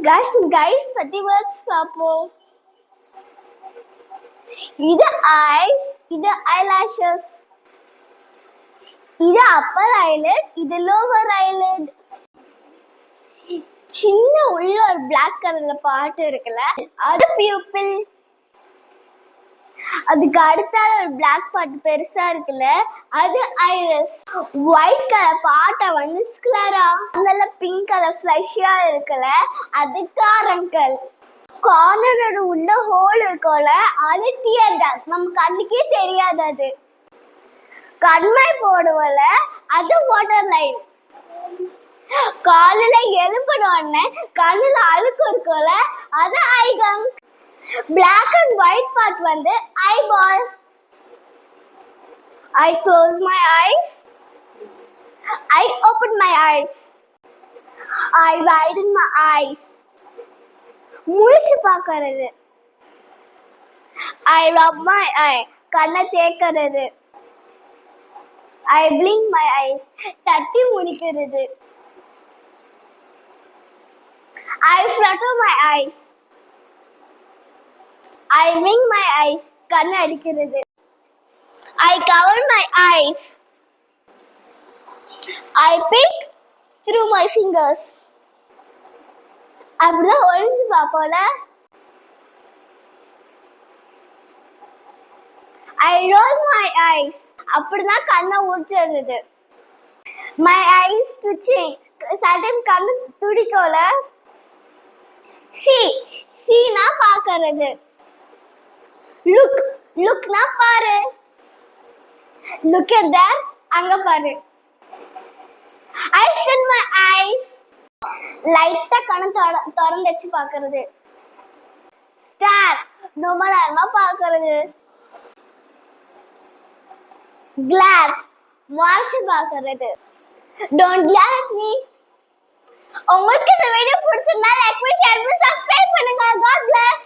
guys பத்தி words பாப்போம். இது eyes, இது eyelashes. இது upper eyelid, இது lower eyelid. சின்ன உள்ள ஒரு black கலர்ல பார்ட் இருக்குல்ல, அது pupil. அதுக்கு அடுத்தால ஒரு black பார்ட் பெருசா இருக்குல்ல, அது iris. ஒயிட் கலர் பார்ட்ட வந்து ஸ்க்லரா, நல்ல பிங்க் கலர் ஃப்ளஷியா இருக்குல்ல, அது காரங்கல். கார்னரோட உள்ள ஹோல் இருக்கும்ல, அது டியர் டக். நம்ம கண்ணுக்கே தெரியாது. அது கண்மை போடுவல, அது வாட்டர் லைன். காலையில எழும்பின உடனே கண்ணுல அழுக்கு இருக்கும்ல, அது ஐகம். Black and white part வந்து eyeball. I close my eyes. I open my eyes. I widen my eyes. முழிச்சு பார்க்கிறது. I rub my eye. கண்ணை தேய்க்கிறது. I blink my eyes. தட்டி முடிக்கிறது. I flutter my eyes. I wink my eyes. கண்ணை அடிக்கிறது. I cover my eyes. I peek through my fingers. அப்படிதான் ஒளிஞ்சு பார்ப்போம்ல. I roll my eyes. அப்படிதான் கண்ணை உரிச்சிடுறது. My eyes twitching. சடன் கண்ணு துடிக்கோல. See னா பார்க்கிறது. Look னா பாரு. Look at that. அங்க பாரு. I shut my eyes. லைட்டா கண்ணு திறந்து வச்சு பார்க்கிறது. Stare. ரொம்ப நேரமா பார்க்கிறது. Glare. முறைச்சு பார்க்கிறது. Don't glare at me. உங்களுக்கு இந்த வீடியோ பிடிச்சிருந்தா லைக் பண்ணி ஷேர் பண்ணி சப்ஸ்கிரைப் பண்ணுங்க. God bless.